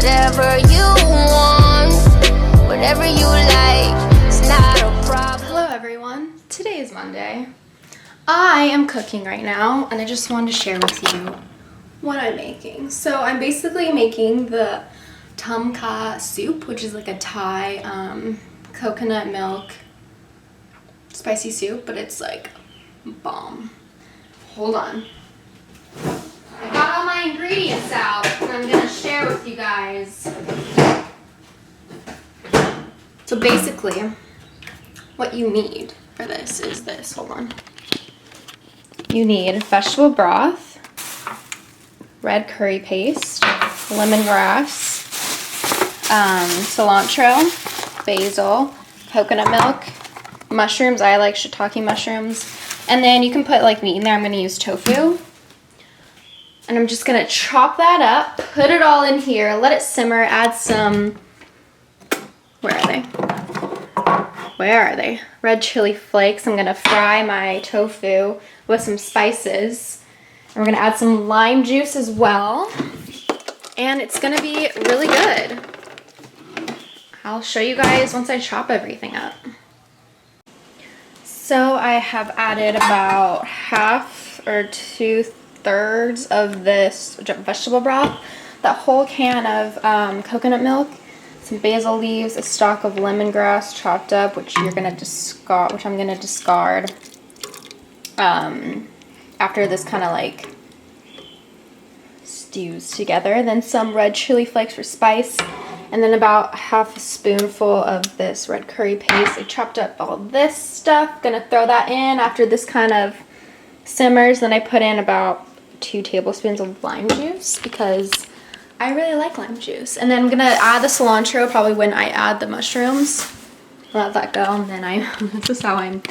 whatever you want, whatever you like, it's not a problem. Hello everyone, today is Monday. I am cooking right now and I just wanted to share with you what I'm making. So I'm basically making the TUMBLR soup, which is like a Thai coconut milk spicy soup, but it's like bomb. Hold on. I got all my ingredients out and I'm gonna share with you guys. So basically, what you need for this is this. Hold on. You need vegetable broth, red curry paste, lemongrass, cilantro, basil, coconut milk, mushrooms. I like shiitake mushrooms. And then you can put like meat in there. I'm going to use tofu. And I'm just going to chop that up, put it all in here, let it simmer, add some, where are they? Where are they? Red chili flakes. I'm going to fry my tofu with some spices. And we're going to add some lime juice as well. And it's going to be really good. I'll show you guys once I chop everything up. So I have added about half or 2/3 of this vegetable broth, that whole can of coconut milk, some basil leaves, a stalk of lemongrass chopped up, which I'm gonna discard after this kind of like stews together. Then some red chili flakes for spice, and then about half a spoonful of this red curry paste. I chopped up all this stuff. Gonna throw that in after this kind of simmers. Then I put in about 2 tablespoons of lime juice because I really like lime juice. And then I'm gonna add the cilantro probably when I add the mushrooms. Let that go, and then this is how I'm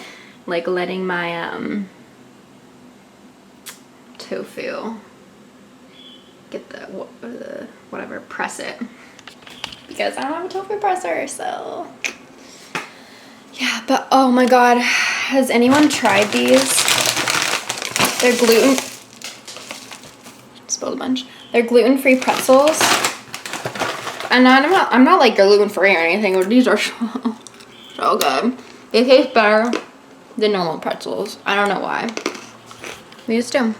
like letting my tofu get the whatever, press it. Because I don't have a tofu presser, so yeah. But oh my god, has anyone tried these? They're spilled a bunch. They're gluten-free pretzels, and I'm not like gluten-free or anything, but these are so good. They taste better than normal pretzels. I don't know why. We just do.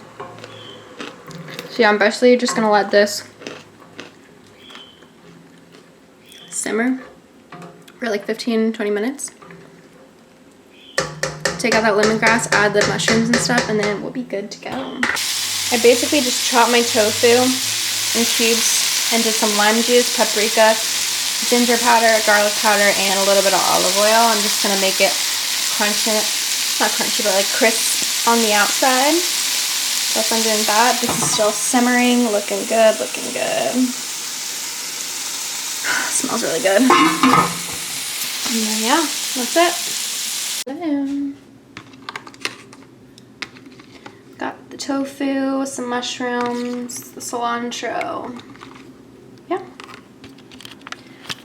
So yeah, I'm basically just gonna let this simmer for like 15-20 minutes. Take out that lemongrass, add the mushrooms and stuff, and then we'll be good to go. I basically just chopped my tofu in cubes and did some lime juice, paprika, ginger powder, garlic powder, and a little bit of olive oil. I'm just gonna make it crunchy, not crunchy, but like crisp on the outside. So if I'm doing that, this is still simmering, looking good, looking good. Smells really good. And then yeah, that's it. Boom. Got the tofu, some mushrooms, the cilantro. Yeah.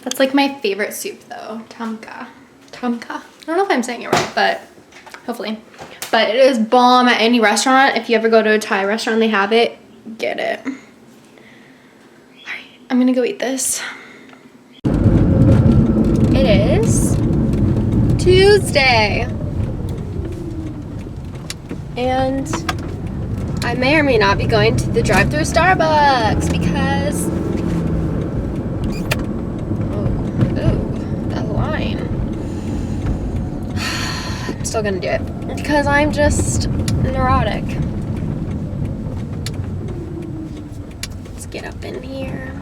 That's like my favorite soup though. TUMBLR. I don't know if I'm saying it right, but hopefully. But it is bomb at any restaurant. If you ever go to a Thai restaurant and they have it, get it. Alright, I'm gonna go eat this. It is Tuesday. And I may or may not be going to the drive-thru Starbucks because that line. I'm still gonna do it because I'm just neurotic. Let's get up in here.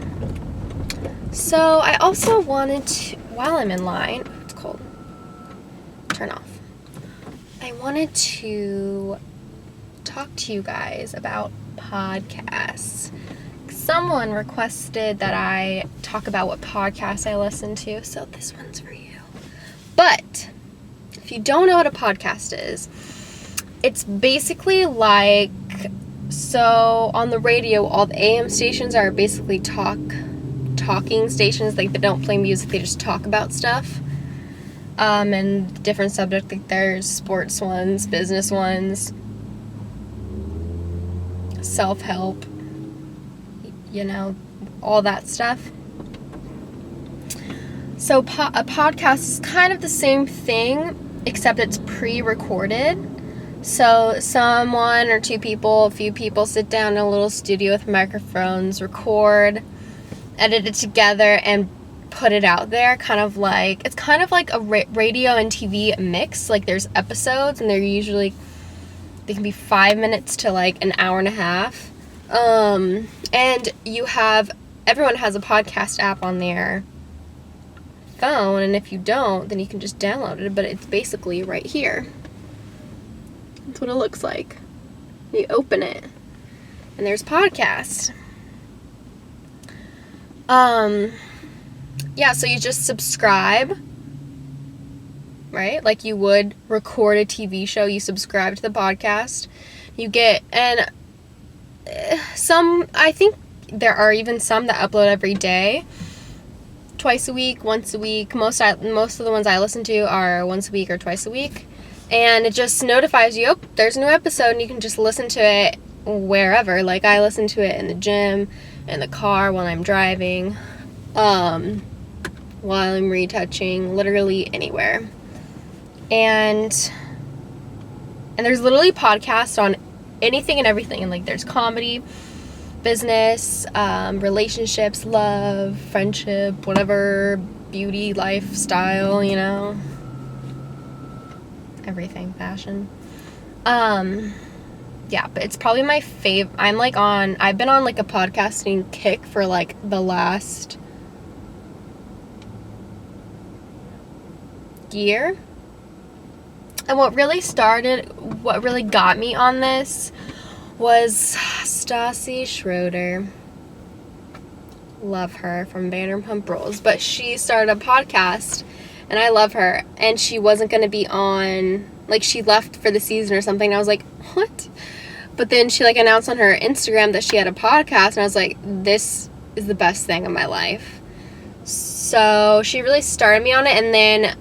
So I also wanted to, while I'm in line, it's cold, turn off. I wanted to talk to you guys about podcasts. Someone requested that I talk about what podcasts I listen to, so this one's for you. But if you don't know what a podcast is, it's basically like, so on the radio, all the AM stations are basically talking stations. Like, they don't play music, they just talk about stuff. And different subjects, like there's sports ones, business ones, self-help, you know, all that stuff. So a podcast is kind of the same thing, except it's pre-recorded. So someone or two people, a few people sit down in a little studio with microphones, record, edit it together, and put it out there. It's kind of like a radio and TV mix. Like there's episodes, and they can be 5 minutes to like an hour and a half. And everyone has a podcast app on their phone, and if you don't, then you can just download it, but it's basically right here. That's what it looks like. You open it, and there's podcast. Yeah, so you just subscribe, right? Like you would record a TV show, you subscribe to the podcast. You get, and I think there are even some that upload every day, twice a week, once a week. Most of the ones I listen to are once a week or twice a week. And it just notifies you, oh, there's a new episode, and you can just listen to it wherever. Like I listen to it in the gym, in the car, while I'm driving, while I'm retouching, literally anywhere. And there's literally podcasts on anything and everything. And like there's comedy, business, relationships, love, friendship, whatever, beauty, lifestyle, you know, everything, fashion. Yeah, but it's probably my favorite. I've been on like a podcasting kick for like the last year. And what really got me on this was Stassi Schroeder. Love her from Vanderpump Rules. But she started a podcast, and I love her. And she wasn't going to be on, like she left for the season or something. And I was like, what? But then she like announced on her Instagram that she had a podcast, and I was like, this is the best thing in my life. So she really started me on it. And then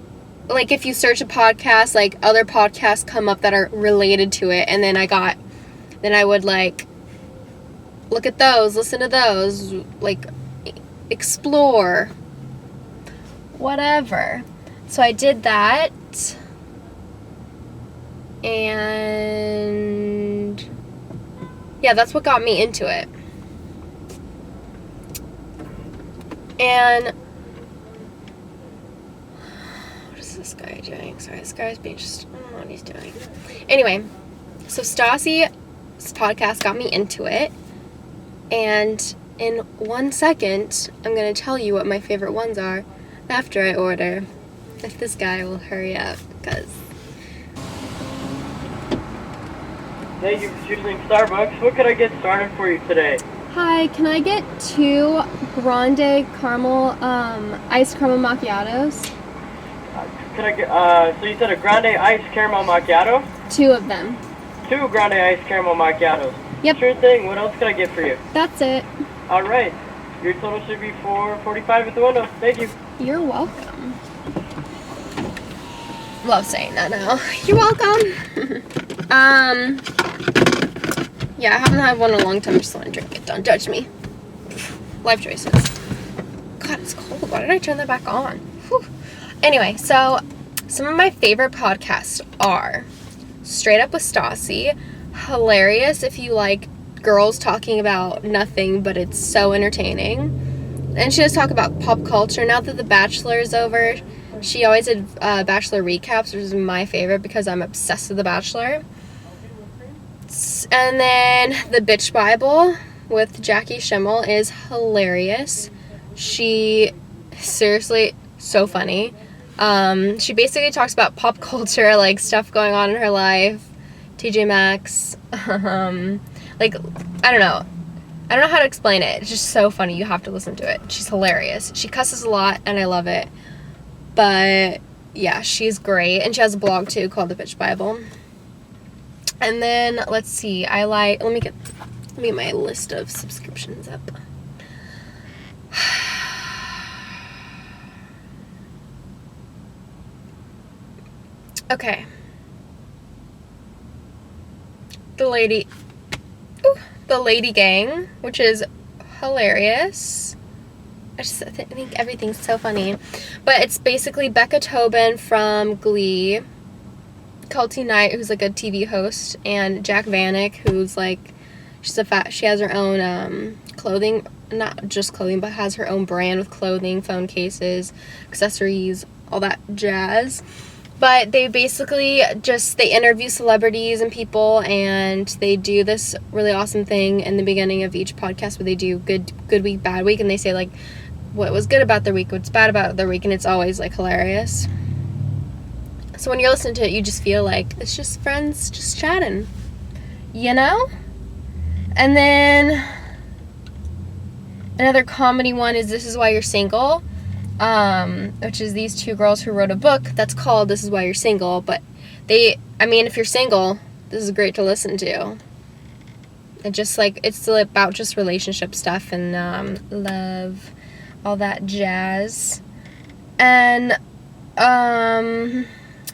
like if you search a podcast, like other podcasts come up that are related to it, and then I would like look at those, listen to those, like explore, whatever. So I did that, and yeah, that's what got me into it. And what is this guy doing? Sorry, this guy's being just, I don't know what he's doing. Anyway, so Stassi's podcast got me into it, and in 1 second, I'm going to tell you what my favorite ones are after I order. If this guy will hurry up, because... Thank you for choosing Starbucks. What could I get started for you today? Hi, can I get 2 grande caramel, iced caramel macchiatos? Could I get, so you said a grande iced caramel macchiato? 2 of them. 2 grande iced caramel macchiatos. Yep. Sure thing. What else can I get for you? That's it. All right. Your total should be $4.45 at the window. Thank you. You're welcome. Love saying that now. You're welcome. Yeah, I haven't had one in a long time. I just want to drink it. Don't judge me. Life choices. God, it's cold. Why did I turn that back on? Whew. Anyway, so some of my favorite podcasts are Straight Up with Stassi. Hilarious if you like girls talking about nothing, but it's so entertaining. And she does talk about pop culture. Now that The Bachelor is over, she always did Bachelor recaps, which is my favorite because I'm obsessed with The Bachelor. And then The Bitch Bible with Jackie Schimmel is hilarious. She, seriously, so funny. She basically talks about pop culture, like stuff going on in her life, TJ Maxx, like, I don't know how to explain it. It's just so funny. You have to listen to it. She's hilarious. She cusses a lot, and I love it. But yeah, she's great, and she has a blog too called The Bitch Bible. And then let's see, let me get my list of subscriptions up. Okay. The Lady Gang, which is hilarious. think everything's so funny. But it's basically Becca Tobin from Glee, Kelty Knight, who's like a TV host, and Jack Vanek, who's like, she has her own clothing, not just clothing, but has her own brand with clothing, phone cases, accessories, all that jazz. But they basically they interview celebrities and people, and they do this really awesome thing in the beginning of each podcast where they do good week, bad week, and they say like what was good about their week, what's bad about their week, and it's always like hilarious. So when you're listening to it, you just feel like it's just friends just chatting, you know? And then another comedy one is This Is Why You're Single, which is these two girls who wrote a book that's called This Is Why You're Single. But if you're single, this is great to listen to. And just like, it's about just relationship stuff and love, all that jazz. And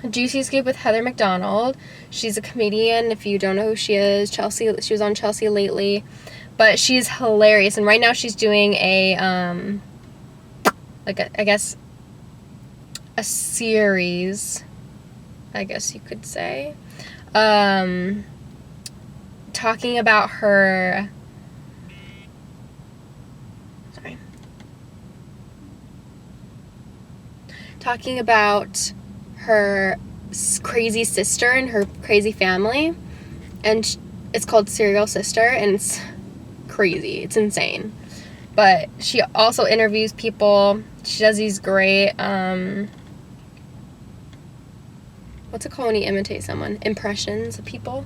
Juicy Scoop with Heather McDonald. She's a comedian. If you don't know who she is, Chelsea. She was on Chelsea lately, but she's hilarious. And right now she's doing a a series, I guess you could say, talking about her. Talking about her crazy sister and her crazy family, and it's called Serial Sister, and it's crazy, it's insane. But she also interviews people. She does these great what's it called when you imitate someone? Impressions of people.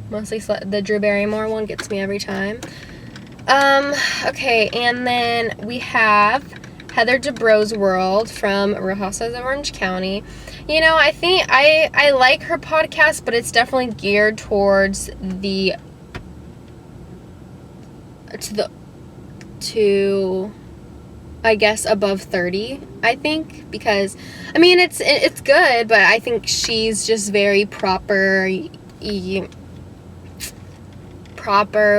Mostly the Drew Barrymore one gets me every time. Okay, and then we have Heather Dubrow's World from Real Housewives of Orange County. You know, I think I like her podcast, but it's definitely geared towards to I guess above 30, I think, because I mean it's good, but I think she's just very proper,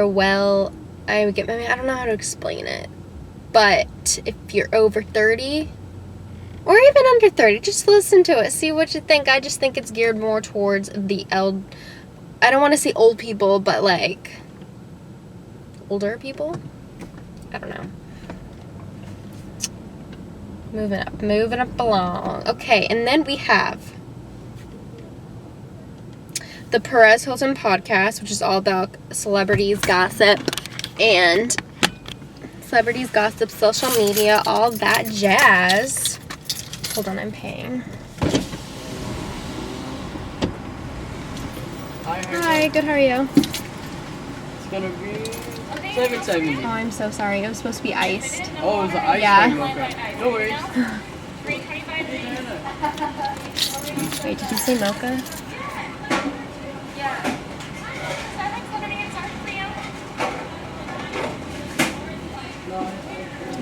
well, I don't know how to explain it. But if you're over 30, or even under 30, just listen to it. See what you think. I just think it's geared more towards I don't want to say old people, but like older people. I don't know. Moving up along. Okay, and then we have the Perez Hilton podcast, which is all about celebrities, gossip, social media, all that jazz. Hold on, I'm paying. Hi, good, how are you? It's gonna be $7.70. Oh, I'm so sorry. It was supposed to be iced. Oh, it was the ice Yeah. cream, okay. No worries. Wait, did you say mocha? I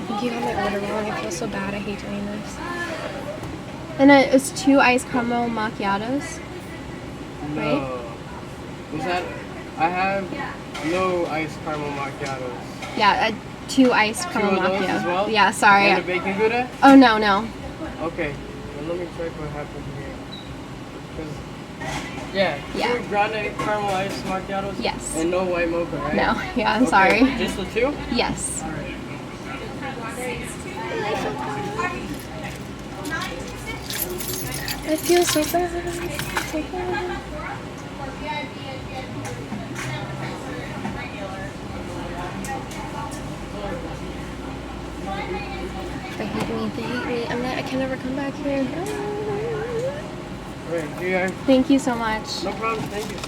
think you got my order wrong. I feel so bad. I hate doing this. And it was 2 iced caramel macchiatos. No. Right? Was that... I have no iced caramel macchiatos. Yeah, 2 iced caramel Two of those macchiatos. as well? Yeah, sorry. And a bacon gouda? Oh, no. Okay. Well, let me check what happened here. 2 grande caramel iced macchiatos? Yes. And no white mocha, right? No, yeah, I'm Okay. sorry. Just the 2? Yes. Alright. I feel so bad. They hate me. I can never come back here. Alright, here. Thank you so much. No problem, thank you.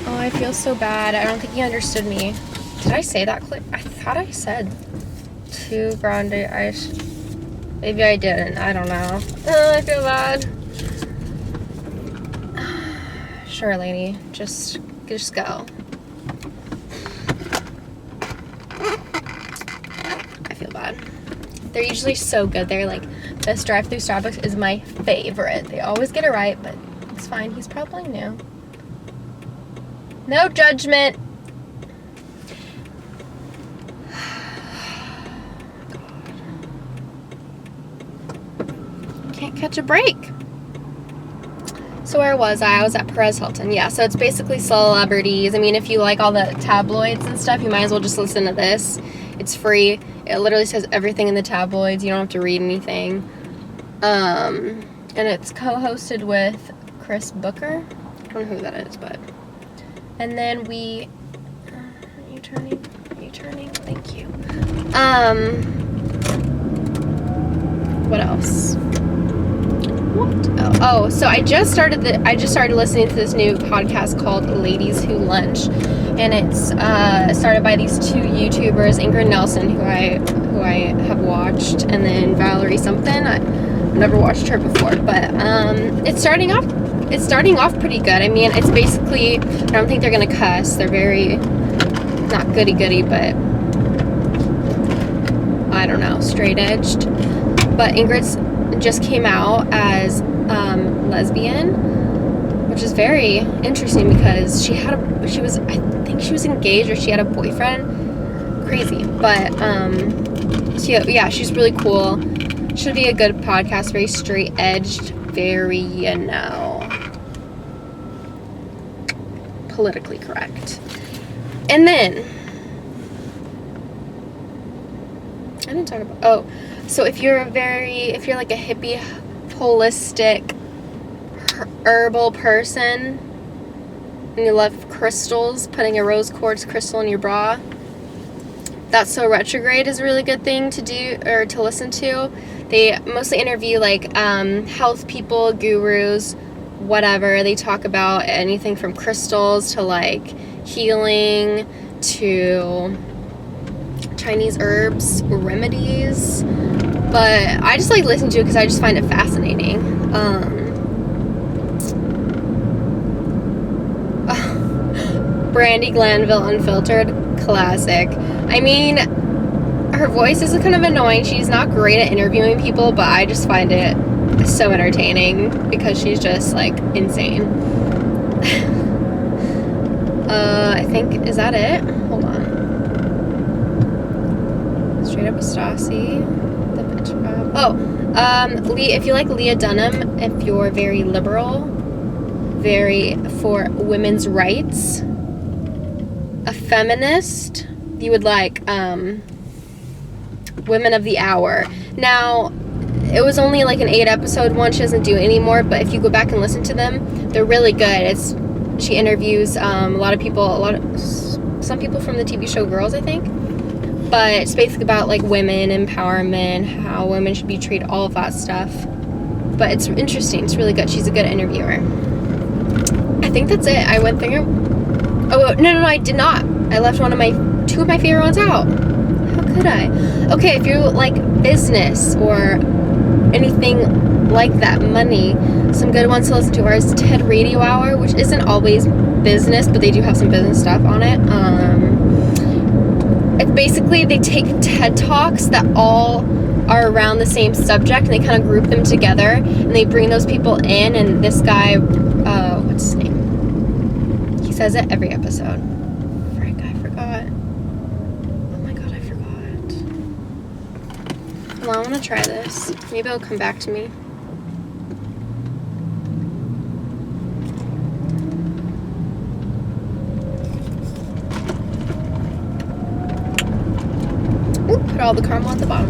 Oh, I feel so bad. I don't think you understood me. Did I say that clear? I thought I said 2 grande ice. Maybe I didn't. I don't know. Oh, I feel bad. Sure, lady. Just go. I feel bad. They're usually so good. They're like, this drive-through Starbucks is my favorite. They always get it right, but it's fine. He's probably new. No judgment. catch a break. So where was I? I was at Perez Hilton. Yeah, so it's basically celebrities. I mean, if you like all the tabloids and stuff, you might as well just listen to this. It's free. It literally says everything in the tabloids. You don't have to read anything. And it's co-hosted with Chris Booker. I don't know who that is, but... And then we... Are you turning? Thank you. What else? What? Oh, so I just started listening to this new podcast called Ladies Who Lunch, and it's started by these two YouTubers, Ingrid Nelson, who I have watched, and then Valerie something. I've never watched her before, but it's starting off pretty good. I mean, it's basically, I don't think they're gonna cuss. They're very not goody-goody, but I don't know, straight-edged. But Ingrid's just came out as lesbian, which is very interesting because I think she was engaged or she had a boyfriend. Crazy. But yeah, she's really cool. Should be a good podcast, very straight-edged, very, politically correct. And then I didn't talk about, so if you're like a hippie, holistic, herbal person, and you love crystals, putting a rose quartz crystal in your bra, That's So Retrograde is a really good thing to do, or to listen to. They mostly interview, like, health people, gurus, whatever. They talk about anything from crystals to, like, healing to Chinese herbs, remedies. But I just like listening to it because I just find it fascinating. Brandy Glanville Unfiltered, classic. I mean, her voice is kind of annoying. She's not great at interviewing people, but I just find it so entertaining because she's just, like, insane. I think, is that it? Hold on. Straight Up with Stassi. The bitch Bob. If you like Leah Dunham, if you're very liberal, very for women's rights, a feminist, you would like Women of the Hour. Now, it was only like an 8-episode one. She doesn't do it anymore, but if you go back and listen to them, they're really good. She interviews some people from the TV show Girls, I think. But it's basically about, like, women, empowerment, how women should be treated, all of that stuff. But it's interesting. It's really good. She's a good interviewer. I think that's it. I went through... Oh, no, I did not. I left two of my favorite ones out. How could I? Okay, if you like business or anything like that, money, some good ones to listen to are TED Radio Hour, which isn't always business, but they do have some business stuff on it. It's basically, they take TED Talks that all are around the same subject, and they kind of group them together, and they bring those people in, and this guy, what's his name? He says it every episode. Frick, I forgot. Oh my god, I forgot. Well, I want to try this. Maybe it'll come back to me. Put all the caramel at the bottom.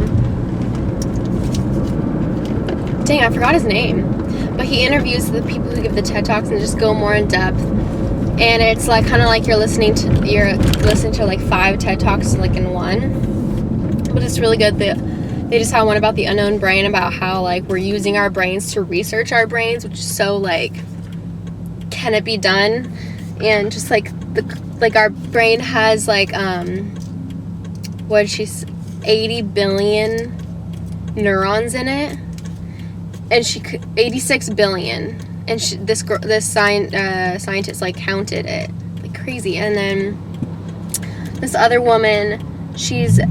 Dang, I forgot his name. But he interviews the people who give the TED Talks and just go more in depth. And it's like kind of like you're listening to like 5 TED Talks like in one. But it's really good. They just had one about the unknown brain, about how like we're using our brains to research our brains, which is so like, can it be done? And just like our brain has like 80 billion neurons in it, and 86 billion, and this scientist like counted it like crazy. And then this other woman, she's a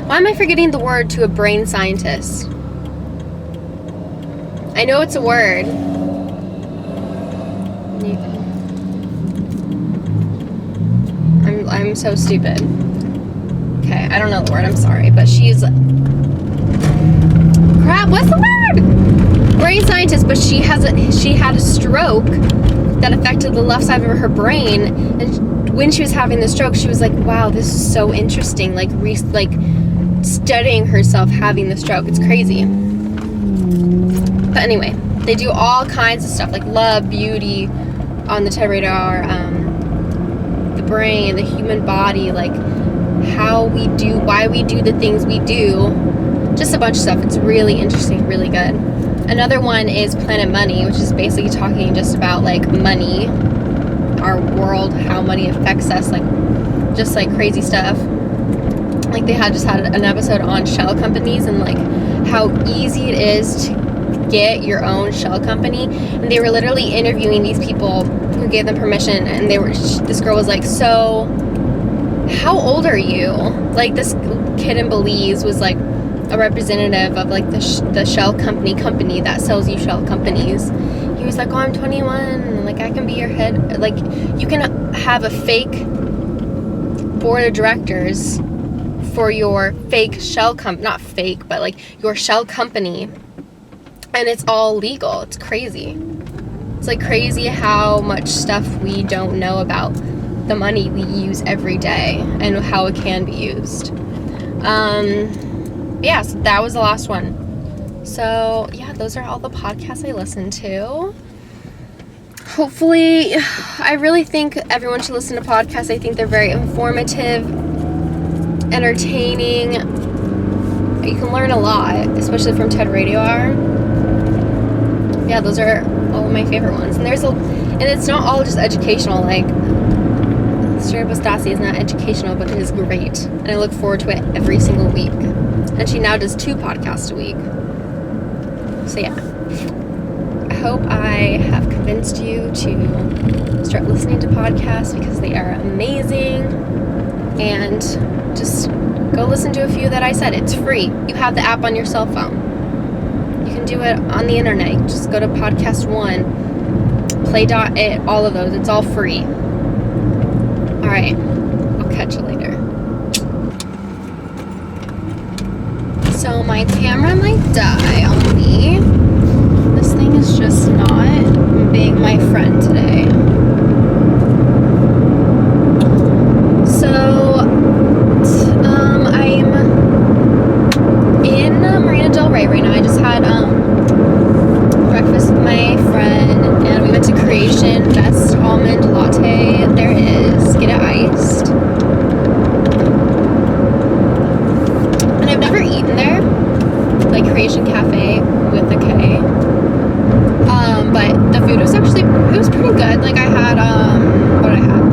why am I forgetting the word to a brain scientist? I know it's a word. I'm so stupid. Okay, I don't know the word, I'm sorry, but she's what's the word? Brain scientist, but she had a stroke that affected the left side of her brain, and when she was having the stroke, she was like, wow, this is so interesting, like studying herself having the stroke. It's crazy. But anyway, they do all kinds of stuff like love, beauty on the TED Radar, the brain, the human body, like how we do, why we do the things we do, just a bunch of stuff. It's really interesting, really good. Another one is Planet Money, which is basically talking just about like money, our world, how money affects us, like just like crazy stuff. Like they just had an episode on shell companies and like how easy it is to get your own shell company, and they were literally interviewing these people who gave them permission, and this girl was like, so how old are you? Like this kid in Belize was like a representative of like the shell company that sells you shell companies. He was like, oh, I'm 21, like I can be your head, like you can have a fake board of directors for your fake shell not fake, but like your shell company, and it's all legal. It's crazy. It's like crazy how much stuff we don't know about the money we use every day and how it can be used. Yeah, so that was the last one. So yeah, those are all the podcasts I listen to. Hopefully, I really think everyone should listen to podcasts. I think they're very informative, entertaining. You can learn a lot, especially from TED Radio Hour. Yeah, those are all of my favorite ones. And it's not all just educational. Like Sarah Bostasi is not educational, but it is great, and I look forward to it every single week. And she now does 2 podcasts a week. So yeah, I hope I have convinced you to start listening to podcasts because they are amazing. And just go listen to a few that I said. It's free. You have the app on your cell phone. You can do it on the internet. Just go to Podcast One, Play.it, all of those. It's all free. Alright, I'll catch you later. So my camera might die on me. This thing is just not being my friend today. So, I'm in Marina Del Rey right now. I just had breakfast with my friend, and we went to Creation. Best almond latte there is. Get it iced. And I've never eaten there, like Creation Cafe with a K. But the food was actually, it was pretty good. Like I had, what did I have?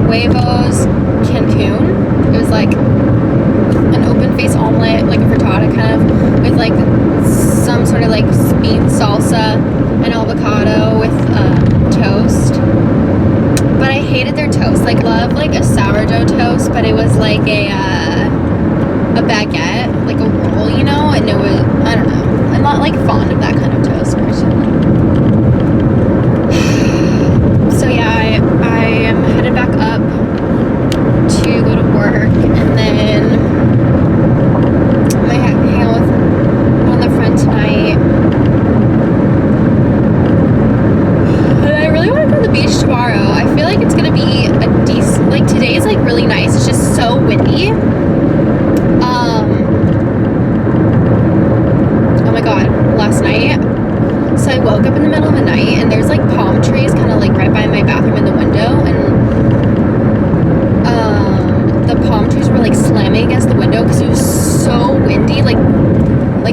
Huevos Cancun. It was like an open face omelet, like a frittata kind of, with like some sort of like bean salsa and avocado with toast. But I hated their toast. Like love like a sourdough toast, but it was like a baguette, like a roll, you know, and it was, I don't know. I'm not like fond of that kind of toast personally. So yeah, I am headed back up to go to work, and then I might hang out with another friend tonight. And I really want to go to the beach tomorrow. I feel like it's gonna be a decent, like today is like really nice. It's just so windy. Oh my god, last night. So I woke up in the middle of the night, and there's like palm trees kind of like right by my bathroom in the window, and the palm trees were like slamming against the window because it was so windy, like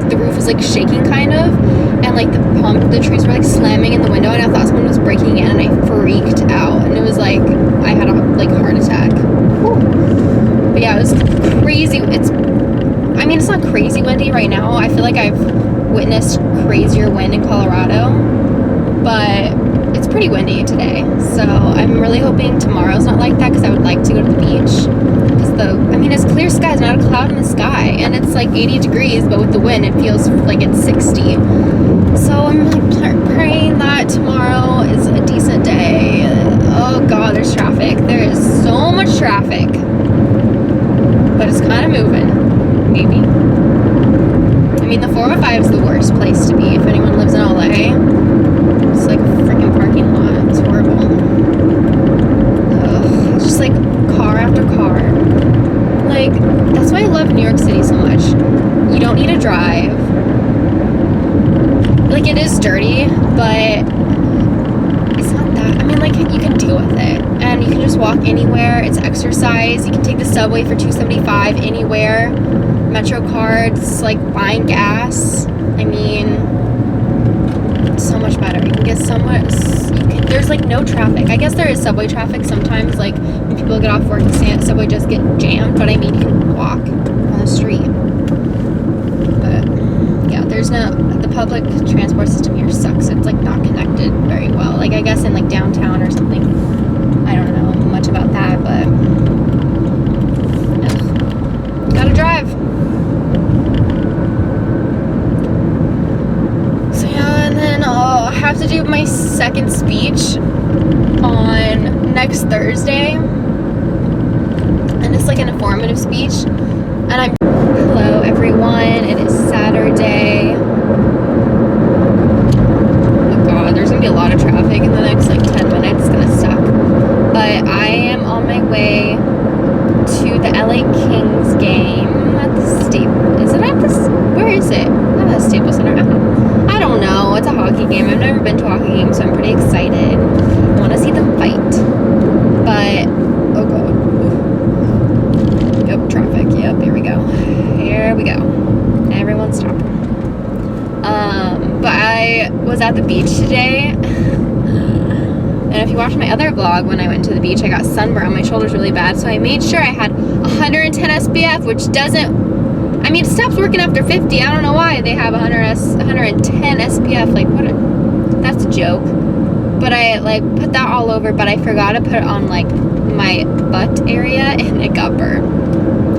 the roof was like shaking kind of, and like the trees were like slamming in the window, and I thought someone was breaking in, and I freaked out, and it was like I had a like heart attack. Whew. But yeah, it was crazy. It's not crazy windy right now. I feel like I've witnessed crazier wind in Colorado, but it's pretty windy today. So I'm really hoping tomorrow's not like that, because I would like to go to the beach. Because it's clear skies, not a cloud in the sky, and it's like 80 degrees, but with the wind it feels like it's 60. So I'm like praying that tomorrow is a decent day. Oh god, there's traffic. There is so much traffic, but it's kind of moving. Maybe. mean, the 405 is the worst place to be if anyone lives in LA. It's like a freaking parking lot. It's horrible. Ugh, it's just like car after car. Like, that's why I love New York City so much. You don't need to drive. Like, it is dirty, but it's not that. I mean, like, you can deal with it. And you can just walk anywhere. It's exercise. You can take the subway for $2.75 anywhere. Metro cards, like buying gas. I mean, so much better. You can get so much. There's like no traffic. I guess there is subway traffic sometimes. Like when people get off work, the subway just get jammed. But I mean, you can walk on the street. But yeah, there's no. The public transport system here sucks. It's like not connected very well. Like I guess in like downtown or something. I don't know much about that, but gotta drive. So yeah, and then I have to do my second speech on next Thursday, and it's like an informative speech. And I'm hello everyone. It is Saturday. Oh god, there's gonna be a lot of traffic in the next like 10 minutes. It's gonna suck. But I am on my way to the LA Kings game at the Staples. Is it at the? Where is it? Not at the Staples Center. I don't know. It's a hockey game. I've never been to a hockey game, so I'm pretty excited. I want to see them fight. But oh god. Yep, traffic. Yep, here we go. Here we go. Everyone stop. But I was at the beach today. And if you watch my other vlog, when I went to the beach, I got sunburn on my shoulders really bad. So I made sure I had 110 SPF, which doesn't, I mean, it stops working after 50. I don't know why they have 110 SPF. Like, what? That's a joke. But I, like, put that all over, but I forgot to put it on, like, my butt area, and it got burnt,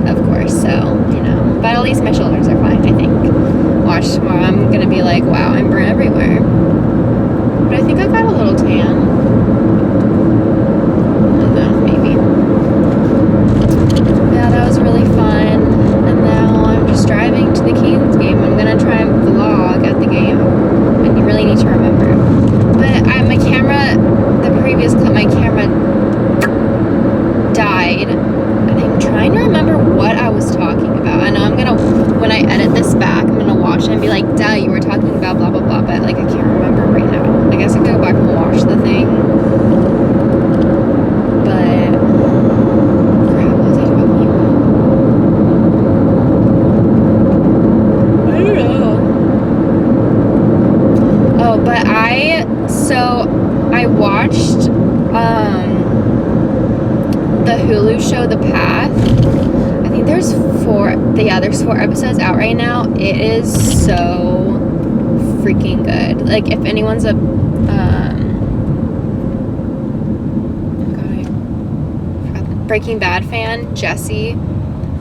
of course. So, you know. But at least my shoulders are fine, I think. Watch tomorrow. I'm going to be like, wow, I'm burnt everywhere. But I think I got a little tan. Driving to the Kings game. I'm gonna try and vlog at the game, and you really need to remember. But my camera, the previous clip, my camera died, and I'm trying to remember what I was talking about. I know I'm gonna, when I edit this back, I'm gonna watch it and be like, duh, you were talking about blah blah blah, but like I can't remember right now. I guess I could go back and watch the thing. But I watched the Hulu show The Path. I think there's 4 episodes out right now. It is so freaking good. Like if anyone's a Breaking Bad fan, Jesse,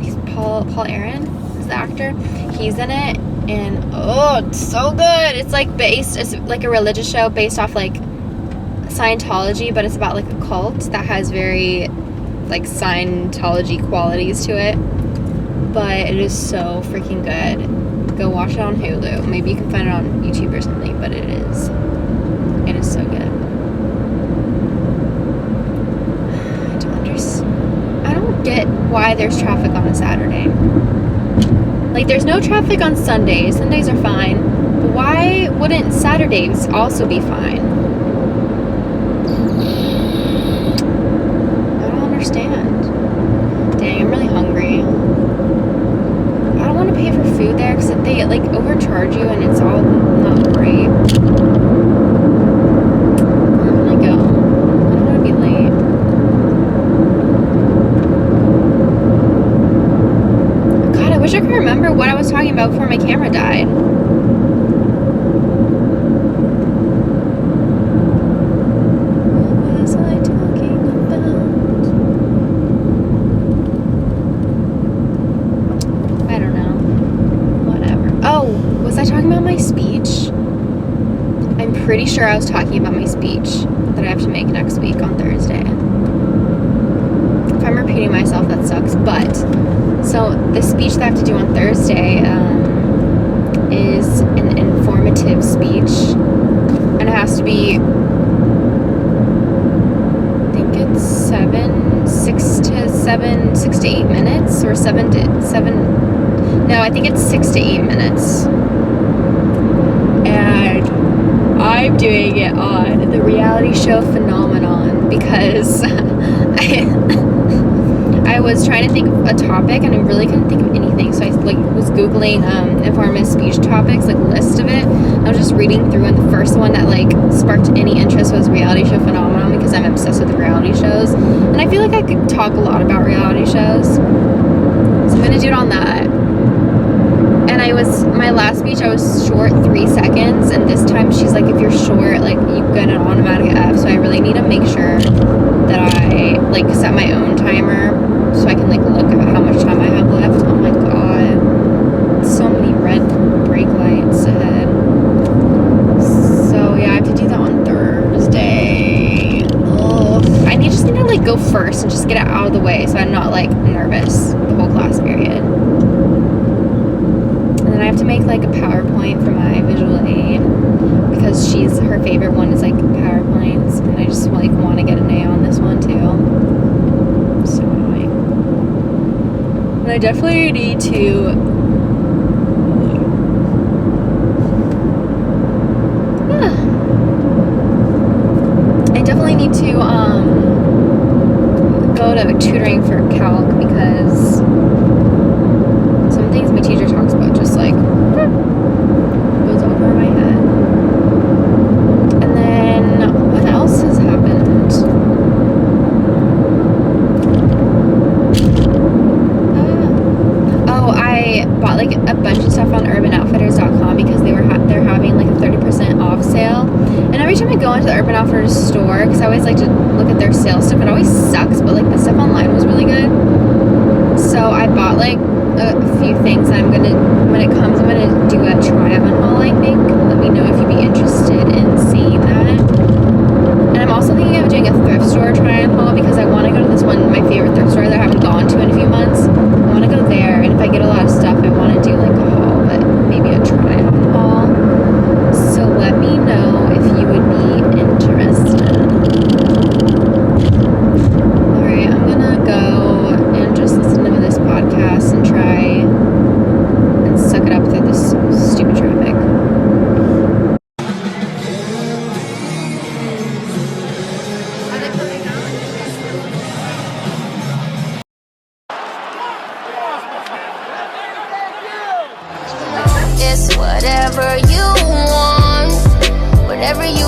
he's Paul Aaron is the actor. He's in it. And oh, it's so good. It's like it's like a religious show based off like Scientology, but it's about like a cult that has very like Scientology qualities to it. But it is so freaking good. Go watch it on Hulu. Maybe you can find it on YouTube or something, but it is so good. I don't get why there's traffic on a Saturday. Like, there's no traffic on Sundays. Sundays are fine. But why wouldn't Saturdays also be fine? I don't understand. Dang, I'm really hungry. I don't want to pay for food there because they, like, overcharge you and it's all not great. Where can I go? I don't want to be late. I wish I could remember what I was talking about before my camera died. What was I talking about? I don't know. Whatever. Oh, was I talking about my speech? I'm pretty sure I was talking about my speech that I have to make next week on Thursday. If I'm repeating myself, that sucks, but so the speech that I have to do on Thursday is an informative speech, and it has to be, I think it's 6 to 8 minutes, or 7 to 7. No, I think it's 6 to 8 minutes. And I'm doing it on the reality show Phenomenon because I was trying to think of a topic and I really couldn't think of anything. So I was Googling informative speech topics, list of it. I was just reading through, and the first one that sparked any interest was reality show Phenomenon, because I'm obsessed with reality shows. And I feel like I could talk a lot about reality shows. So I'm going to do it on that. And my last speech, I was short 3 seconds, and this time she's like, if you're short, you get an automatic F. So I really need to make sure that I set my own timer so I can look at how much time I have left. Oh my god, so many red brake lights ahead. So yeah, I have to do that on Thursday. Oh, I just need to go first and just get it out of the way so I'm not nervous the whole class period. I have to make a PowerPoint for my visual aid because her favorite one is PowerPoints, and I just want to get an A on this one too. So annoying. But I definitely need to go to tutoring for calc, because some things my teacher talks about just goes over my head. And then what else has happened? I bought a bunch of stuff on urbanoutfitters.com because they're having a 30% off sale. And every time I go into the Urban Outfitters store, because I always like to look at their sales stuff, it always sucks, but the stuff online was really good. So I bought a few things, and when it comes, I'm gonna do a try-on haul, I think. Let me know if you'd be interested in seeing that. And I'm also thinking of doing a thrift store try-on haul, because I want to go to this one, my favorite thrift store that I haven't gone to in a few months. I want to go there, and if I get a lot of stuff, I want to do a haul, but maybe a try-on haul. So let me know if you would be interested. Alright, I'm gonna go and just listen to this podcast and try and suck it up through this stupid traffic. It's whatever you want, whatever you